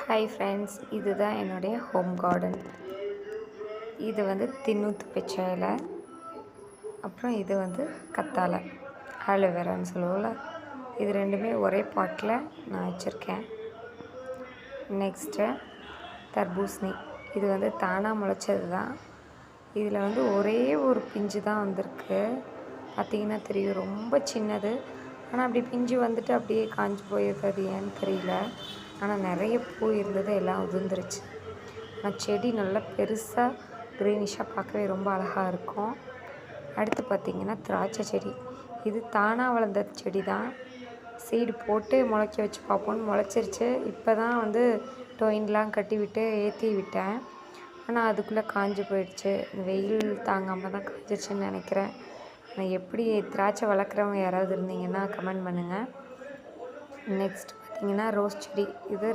Hi friends, இதுதான் என்னுடைய home garden. இது வந்து தின்னூத்து பிச்சை இலை, அப்புறம் இது வந்து கத்தாழை, ஆலோவேரான்னு சொல்லுவோம்ல, இது ரெண்டுமே ஒரே பாட்டில் நான் வச்சுருக்கேன். நெக்ஸ்ட்டு தர்பூசணி, இது வந்து தானாக முளைச்சது தான். இதில் வந்து ஒரே ஒரு பிஞ்சு தான் வந்திருக்கு. பார்த்திங்கன்னா தெரியும், ரொம்ப சின்னது. ஆனால் அப்படி பிஞ்சு வந்துட்டு அப்படியே காஞ்சி போயிடுது, அது ஏன்னு தெரியல. ஆனால் நிறைய பூ இருந்தது, எல்லாம் உதிர்ந்துருச்சு. ஆனால் செடி நல்லா பெருசாக க்ரீனிஷாக பார்க்கவே ரொம்ப அழகாக இருக்கும். அடுத்து பார்த்திங்கன்னா திராட்சை செடி. இது தானாக வளர்ந்த செடி தான். சீடு போட்டு முளைக்க வச்சு பார்ப்போன்னு முளைச்சிருச்சு. இப்போ தான் வந்து டொயின்லாம் கட்டி விட்டு ஏற்றி விட்டேன். ஆனால் அதுக்குள்ளே காஞ்சி போயிடுச்சு. வெயில் தாங்காமல் தான் காஞ்சிருச்சுன்னு நினைக்கிறேன். நான் எப்படி திராட்சை வளர்க்குறவங்க யாராவது இருந்தீங்கன்னா கமெண்ட் பண்ணுங்கள். நெக்ஸ்ட் பார்த்திங்கன்னா ரோஸ் செடி. இது